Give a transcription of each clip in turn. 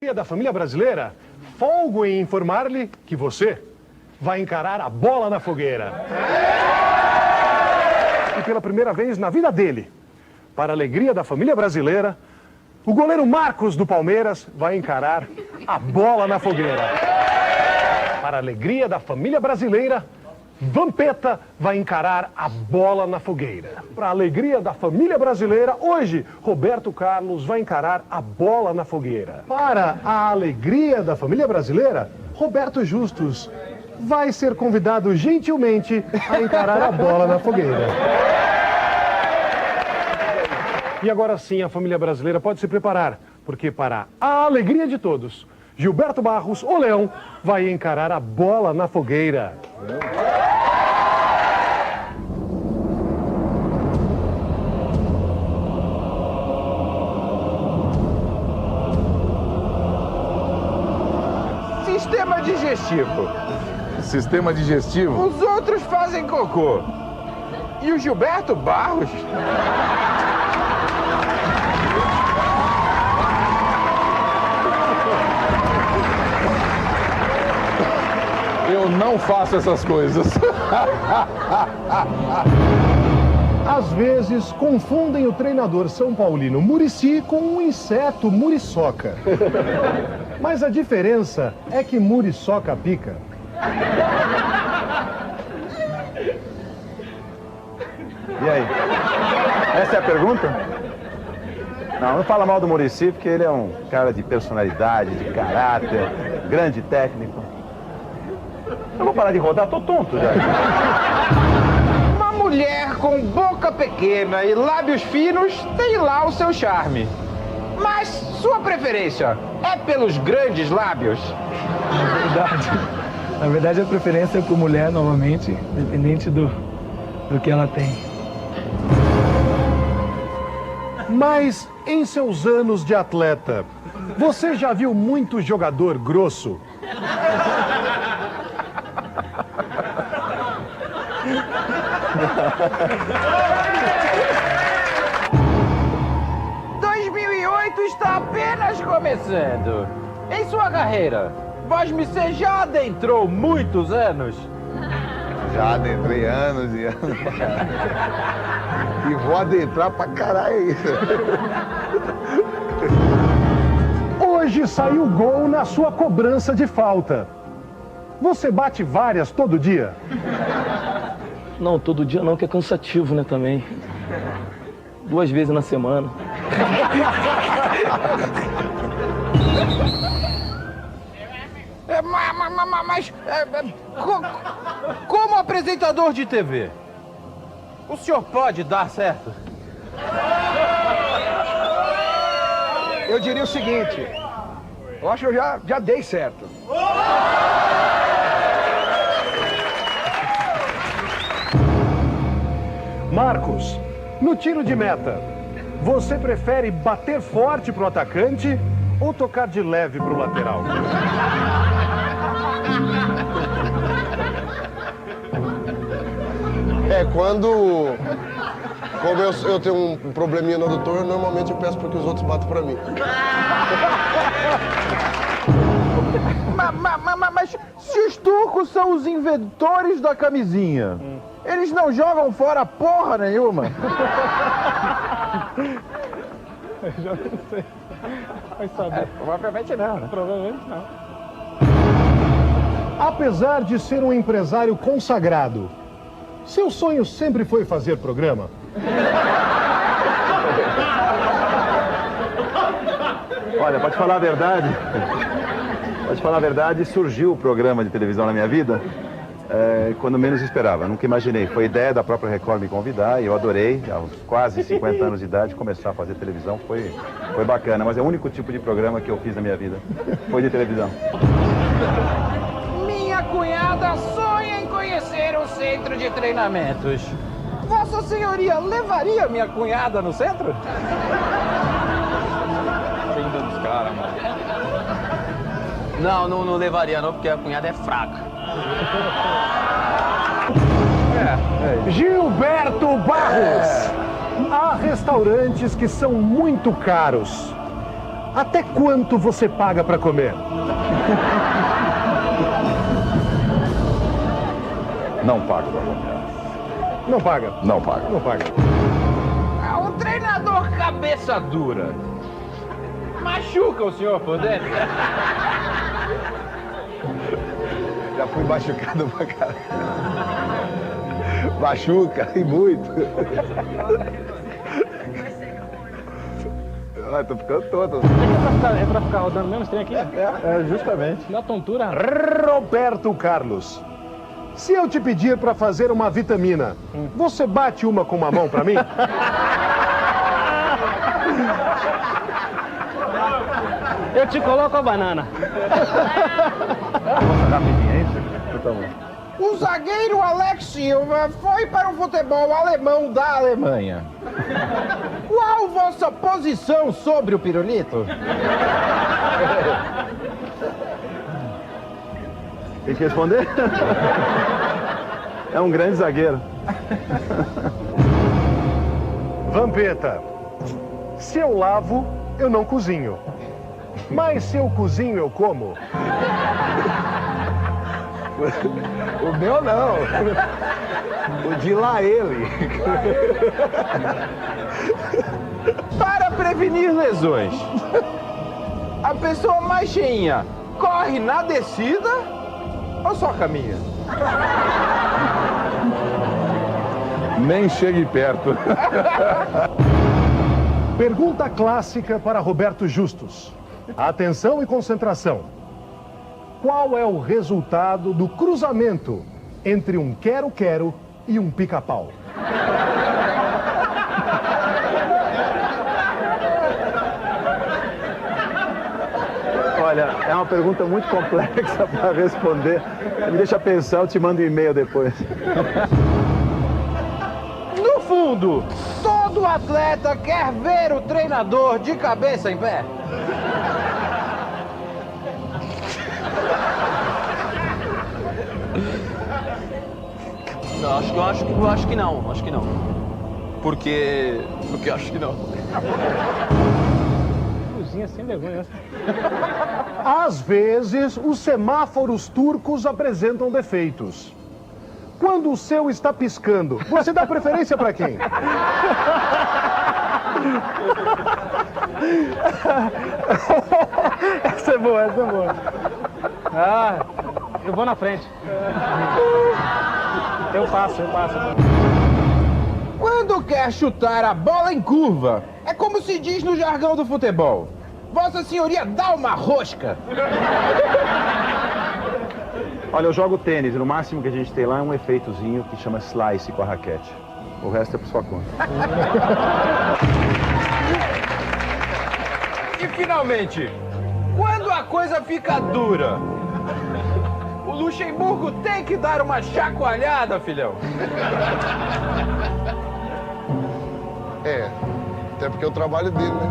Da família brasileira, folgo em informar-lhe que você vai encarar a bola na fogueira. E pela primeira vez na vida dele, para a alegria da família brasileira, o goleiro Marcos do Palmeiras vai encarar a bola na fogueira. Para a alegria da família brasileira, Vampeta vai encarar a bola na fogueira. Para a alegria da família brasileira, hoje, Roberto Carlos vai encarar a bola na fogueira. Para a alegria da família brasileira, Roberto Justus vai ser convidado gentilmente a encarar a bola na fogueira. E agora sim, a família brasileira pode se preparar, porque para a alegria de todos, Gilberto Barros, o Leão, vai encarar a bola na fogueira. Sistema digestivo. Sistema digestivo? Os outros fazem cocô. E o Gilberto Barros? Eu não faço essas coisas. Às vezes, confundem o treinador São Paulino Muricy com um inseto muriçoca. Mas a diferença é que muriçoca pica. E aí? Essa é a pergunta? Não fala mal do Muricy, porque ele é um cara de personalidade, de caráter, grande técnico. Eu vou parar de rodar, tô tonto já. Uma mulher com boca pequena e lábios finos tem lá o seu charme. Mas sua preferência é pelos grandes lábios? Na verdade, a preferência é por mulher, novamente, independente do que ela tem. Mas, em seus anos de atleta, você já viu muito jogador grosso? Está apenas começando. Em sua carreira, Vosmecê já adentrou muitos anos? Já adentrei anos e anos. E vou adentrar pra caralho isso. Hoje saiu gol na sua cobrança de falta. Você bate várias todo dia? Não, todo dia não, que é cansativo, né, também. 2 vezes na semana. Como apresentador de TV, o senhor pode dar certo? Eu diria o seguinte, eu acho que eu já dei certo. Marcos, no tiro de meta, você prefere bater forte pro atacante ou tocar de leve pro lateral? Como eu tenho um probleminha no adutor, normalmente eu peço para que os outros batam para mim. Mas se os turcos são os inventores da camisinha, eles não jogam fora porra nenhuma? Eu já não sei. Vai saber. Provavelmente não, né? Provavelmente não. Apesar de ser um empresário consagrado, seu sonho sempre foi fazer programa? Olha, pra te falar a verdade, surgiu o programa de televisão na minha vida quando menos esperava. Nunca imaginei. Foi ideia da própria Record me convidar e eu adorei. Aos quase 50 anos de idade, começar a fazer televisão foi bacana. Mas é o único tipo de programa que eu fiz na minha vida. Foi de televisão. Minha cunhada sonha em conhecer um centro de treinamentos. Vossa Senhoria levaria minha cunhada no centro? Ainda dos caras, mano. Não levaria não, porque a cunhada é fraca. Gilberto Barros! Há restaurantes que são muito caros. Até quanto você paga para comer? Não pago pra comer. Não paga. Não pago. Não paga. O treinador cabeça dura machuca o senhor por dentro? Já fui machucado pra caralho. Machuca, e muito. Ah, tô ficando todo. É pra ficar rodando mesmo esse trem aqui? Justamente. Dá tontura. Roberto Carlos, se eu te pedir para fazer uma vitamina, você bate uma com uma mão para mim? Eu te coloco a banana. Rapidinho, é isso? Então, tá bom. O zagueiro Alex Silva foi para o futebol alemão da Alemanha. Qual vossa posição sobre o pirulito? Tem que responder? É um grande zagueiro. Vampeta, se eu lavo, eu não cozinho. Mas se eu cozinho, eu como. O meu não. O de lá ele. Para prevenir lesões, a pessoa mais cheinha corre na descida ou só caminha? Nem chegue perto. Pergunta clássica para Roberto Justus. Atenção e concentração. Qual é o resultado do cruzamento entre um quero-quero e um pica-pau? Olha, é uma pergunta muito complexa para responder. Me deixa pensar, eu te mando um e-mail depois. No fundo, todo atleta quer ver o treinador de cabeça em pé. Não, acho que não. Porque eu acho que não. Cozinha sem vergonha. Às vezes, os semáforos turcos apresentam defeitos. Quando o seu está piscando, você dá preferência para quem? Essa é boa. Ah, eu vou na frente. Eu passo. Quando quer chutar a bola em curva, é como se diz no jargão do futebol. Vossa Senhoria dá uma rosca. Olha, eu jogo tênis e no máximo que a gente tem lá é um efeitozinho que chama slice com a raquete. O resto é por sua conta. E finalmente, quando a coisa fica dura, o Luxemburgo tem que dar uma chacoalhada, filhão. É, até porque é o trabalho dele, né?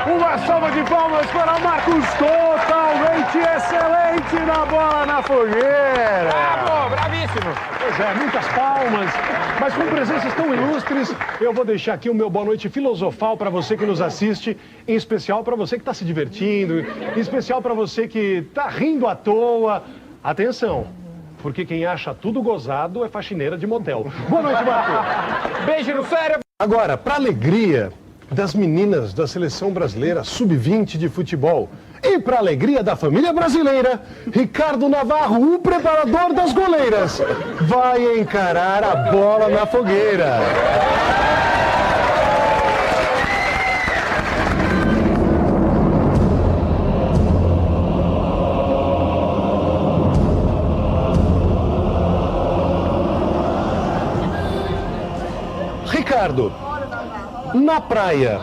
Uma salva de palmas para Marcos, totalmente excelente na bola na fogueira. Bravo, bravíssimo. Pois é, muitas palmas, mas com presenças tão ilustres, eu vou deixar aqui o meu boa noite filosofal para você que nos assiste, em especial para você que está se divertindo, em especial para você que está rindo à toa. Atenção, porque quem acha tudo gozado é faxineira de motel. Boa noite, Marcos. Beijo no cérebro. Agora, para alegria das meninas da Seleção Brasileira Sub-20 de futebol e para alegria da família brasileira, Ricardo Navarro, o preparador das goleiras, vai encarar a bola na fogueira. Ricardo, na praia,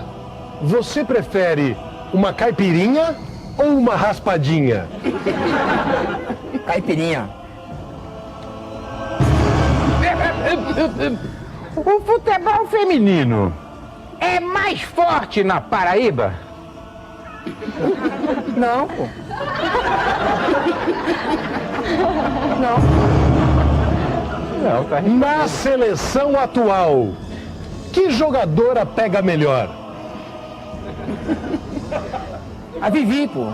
você prefere uma caipirinha ou uma raspadinha? Caipirinha. O futebol feminino é mais forte na Paraíba? Não, pô. Não, tá. Na seleção atual, que jogadora pega melhor? A Vivi, pô.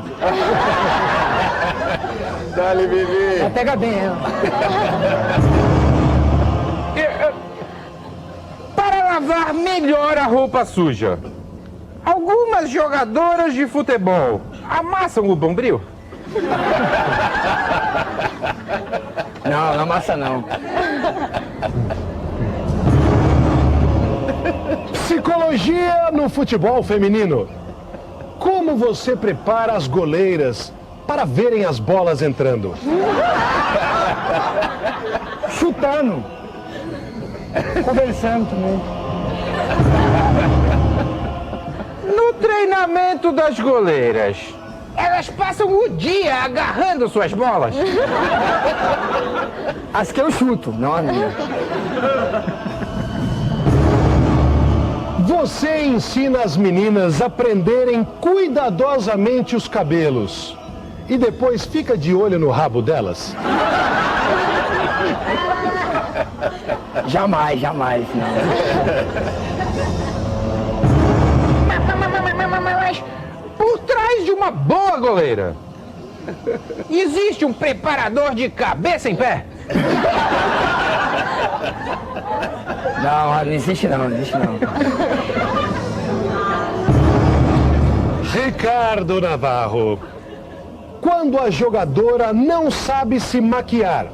Dá-lhe, Vivi. Ela pega bem, ela. Para lavar melhor a roupa suja, algumas jogadoras de futebol amassam o bombril? Não, não amassa não. Psicologia no futebol feminino. Como você prepara as goleiras para verem as bolas entrando? Chutando. Conversando também. No treinamento das goleiras, elas passam o dia agarrando suas bolas? As que eu chuto, não a minha. Você ensina as meninas a prenderem cuidadosamente os cabelos e depois fica de olho no rabo delas? Jamais, jamais, não. Mas por trás de uma boa goleira, existe um preparador de cabeça em pé? Não, não existe não, não existe não. Ricardo Navarro. Quando a jogadora não sabe se maquiar,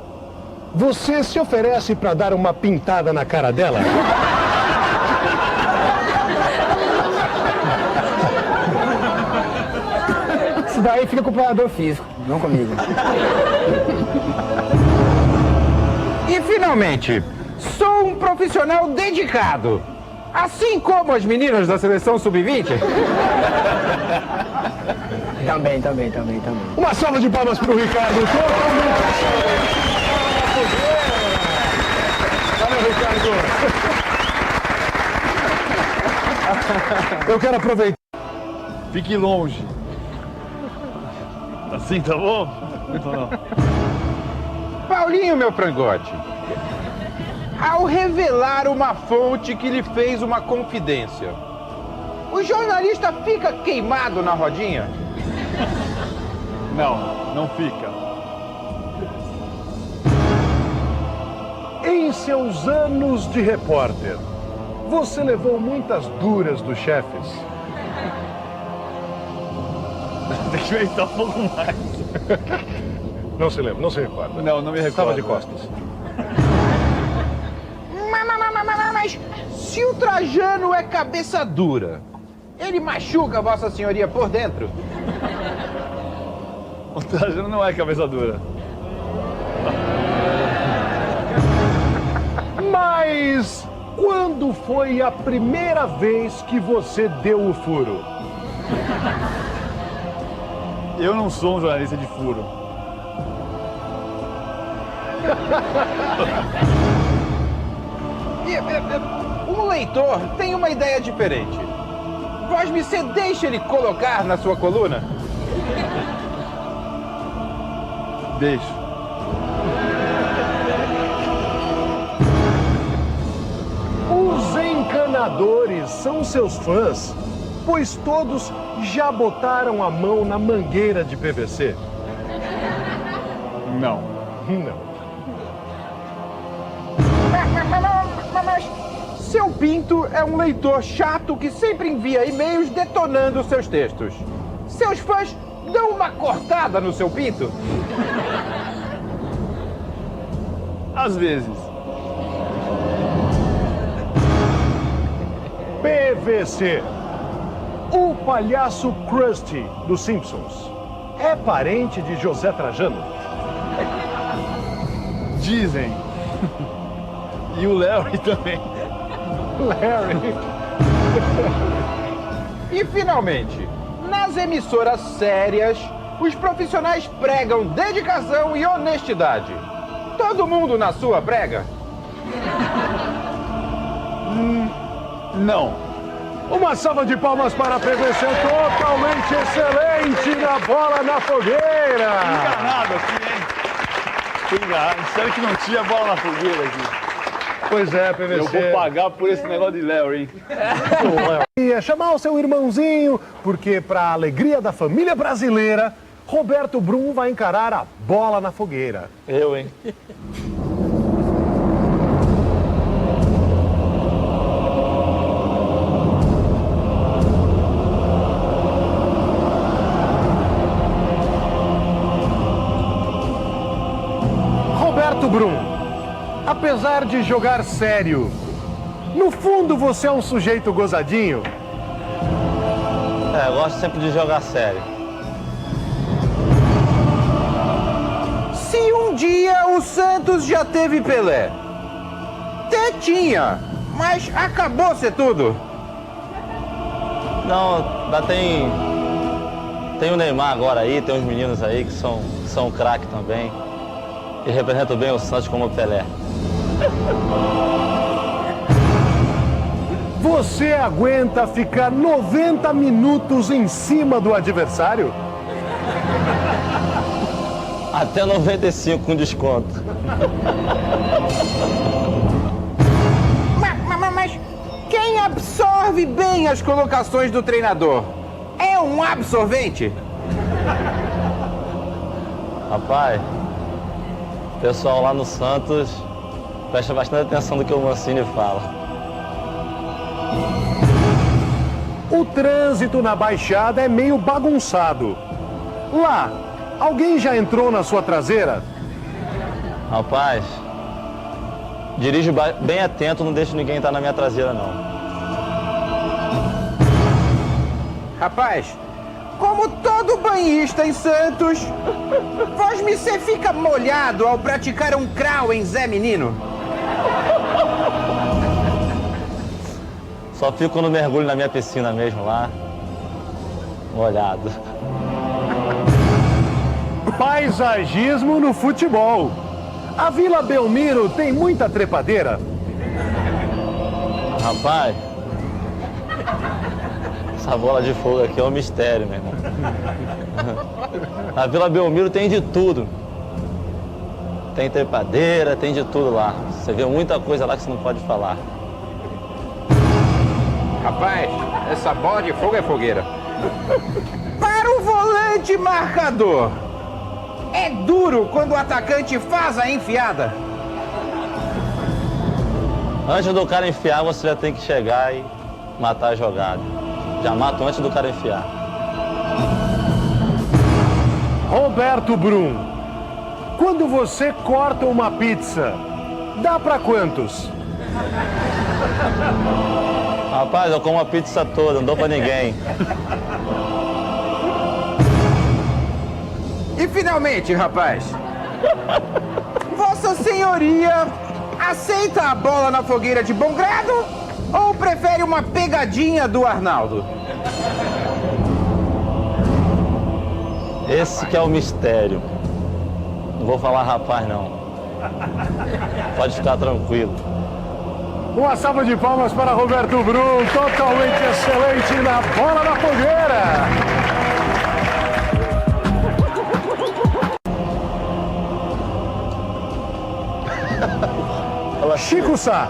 você se oferece para dar uma pintada na cara dela? Isso daí fica com o preparador físico, não comigo. E finalmente, sou um profissional dedicado, assim como as meninas da seleção sub-20. Também. Uma salva de palmas para o Ricardo. Valeu, Ricardo. Eu quero aproveitar. Fique longe. Assim, tá bom? Então não. Paulinho, meu frangote, ao revelar uma fonte que lhe fez uma confidência, o jornalista fica queimado na rodinha? Não fica. Em seus anos de repórter, você levou muitas duras dos chefes? Tem que pensar um pouco mais. Não se lembra, não se recorda. Não me recordo. Estava de costas. Mas se o Trajano é cabeça dura, ele machuca Vossa Senhoria por dentro? O Trajano não é cabeça dura. Mas quando foi a primeira vez que você deu o furo? Eu não sou um jornalista de furo. Um leitor tem uma ideia diferente. Vosme, você deixa ele colocar na sua coluna? Deixo. Os encanadores são seus fãs, pois todos já botaram a mão na mangueira de PVC. Não. Não. Mas seu Pinto é um leitor chato que sempre envia e-mails detonando seus textos. Seus fãs dão uma cortada no seu Pinto? Às vezes. PVC. O palhaço Krusty, dos Simpsons, é parente de José Trajano? Dizem. E o Larry também. Larry. E finalmente, nas emissoras sérias, os profissionais pregam dedicação e honestidade. Todo mundo na sua prega? Não. Uma salva de palmas para a PVC totalmente excelente na bola na fogueira. Enganado aqui, hein? Fui enganado. Disseram que não tinha bola na fogueira aqui. Pois é, PVC. Eu vou pagar por esse negócio de Léo, hein? E chamar o seu irmãozinho, porque para a alegria da família brasileira, Roberto Brum vai encarar a bola na fogueira. Eu, hein? Roberto Brum, apesar de jogar sério, no fundo você é um sujeito gozadinho. Eu gosto sempre de jogar sério. Se um dia o Santos já teve Pelé, até tinha, mas acabou ser tudo. Não, ainda tem o Neymar agora aí, tem uns meninos aí que são craque também. E representam bem o Santos como o Pelé. Você aguenta ficar 90 minutos em cima do adversário? Até 95 com desconto. Mas quem absorve bem as colocações do treinador? É um absorvente? Rapaz, o pessoal lá no Santos presta bastante atenção no que o Mancini fala. O trânsito na Baixada é meio bagunçado. Lá, alguém já entrou na sua traseira? Rapaz, dirijo bem atento, não deixo ninguém entrar na minha traseira, não. Rapaz, como todo banhista em Santos, você fica molhado ao praticar um crawl em Zé Menino? Só fico no mergulho na minha piscina mesmo lá, molhado. Paisagismo no futebol. A Vila Belmiro tem muita trepadeira? Rapaz, essa bola de fogo aqui é um mistério, meu irmão. Na Vila Belmiro tem de tudo. Tem trepadeira, tem de tudo lá. Você vê muita coisa lá que você não pode falar. Rapaz, essa bola de fogo é fogueira. Para o volante marcador, é duro quando o atacante faz a enfiada? Antes do cara enfiar, você já tem que chegar e matar a jogada. Já mato antes do cara enfiar. Roberto Brum, quando você corta uma pizza, dá pra quantos? Rapaz, eu como a pizza toda, não dou pra ninguém. E finalmente, rapaz, Vossa Senhoria aceita a bola na fogueira de bom grado ou prefere uma pegadinha do Arnaldo? Esse que é o mistério. Não vou falar rapaz, não. Pode ficar tranquilo. Uma salva de palmas para Roberto Brum, totalmente excelente na bola na fogueira. Chico Sá,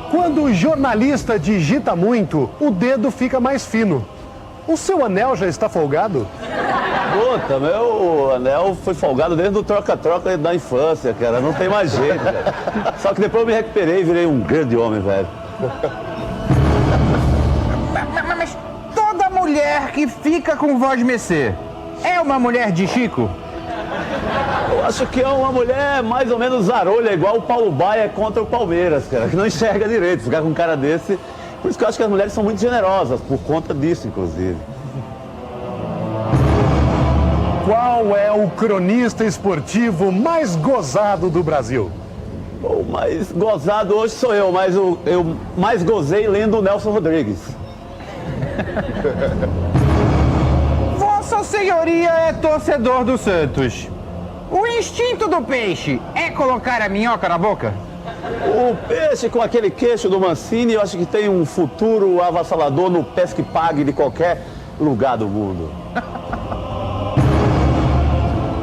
quando o jornalista digita muito, o dedo fica mais fino. O seu anel já está folgado? Puta, meu anel foi folgado desde o troca-troca da infância, cara. Não tem mais jeito, cara. Só que depois eu me recuperei e virei um grande homem, velho. Mas toda mulher que fica com voz mercê é uma mulher de Chico? Eu acho que é uma mulher mais ou menos zarolha, igual o Paulo Baia contra o Palmeiras, cara, que não enxerga direito. Ficar com um cara desse. Por isso que eu acho que as mulheres são muito generosas, por conta disso, inclusive. Qual é o cronista esportivo mais gozado do Brasil? O mais gozado hoje sou eu, mas eu mais gozei lendo o Nelson Rodrigues. Vossa Senhoria é torcedor do Santos. O instinto do peixe é colocar a minhoca na boca? O peixe com aquele queixo do Mancini, eu acho que tem um futuro avassalador no pesque pague de qualquer lugar do mundo.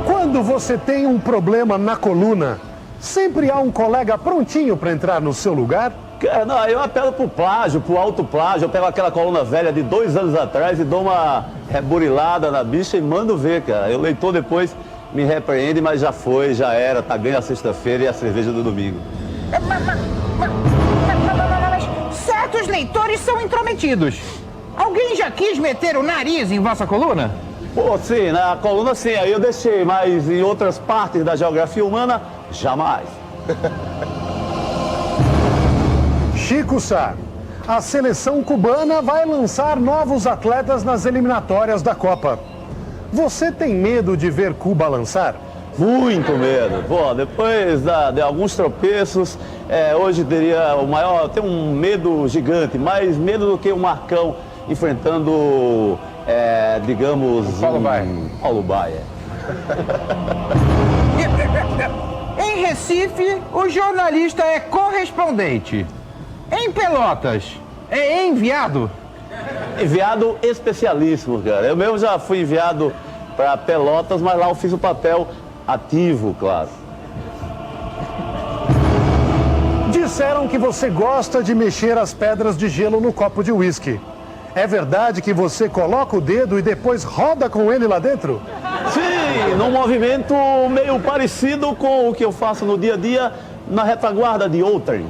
Quando você tem um problema na coluna, Sempre há um colega prontinho para entrar no seu lugar? Cara, não, eu apelo pro plágio, pro alto plágio. Eu pego aquela coluna velha de 2 anos atrás e dou uma reburilada na bicha e mando ver, cara. O leitor depois me repreende, mas já foi, já era. Tá ganho a sexta-feira e a cerveja do domingo. Mas certos leitores são intrometidos. Alguém já quis meter o nariz em vossa coluna? Pô, sim, na coluna sim, aí eu deixei, mas em outras partes da geografia humana, jamais. Chico Sá, a seleção cubana vai lançar novos atletas nas eliminatórias da Copa. Você tem medo de ver Cuba lançar? Muito medo. Pô, depois de alguns tropeços, hoje teria o maior, tem um medo gigante, mais medo do que o Marcão enfrentando, digamos, Paulo Baia. Paulo Baia. Em Recife, o jornalista é correspondente. Em Pelotas, é enviado? Enviado especialíssimo, cara. Eu mesmo já fui enviado para Pelotas, mas lá eu fiz o papel ativo, claro. Disseram que você gosta de mexer as pedras de gelo no copo de uísque. É verdade que você coloca o dedo e depois roda com ele lá dentro? Sim, num movimento meio parecido com o que eu faço no dia a dia na retaguarda de outrem.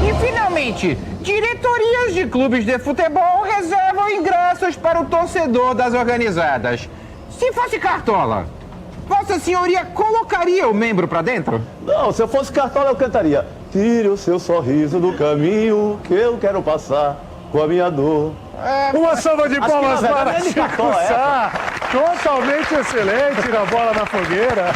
E finalmente, diretorias de clubes de futebol reservam ingressos para o torcedor das organizadas. Se fosse Cartola, Vossa Senhoria colocaria o membro pra dentro? Não, se eu fosse Cartola eu cantaria: tire o seu sorriso do caminho que eu quero passar com a minha dor. Uma salva de palmas para nem de Chico Cartola Sá. Totalmente excelente na bola na fogueira.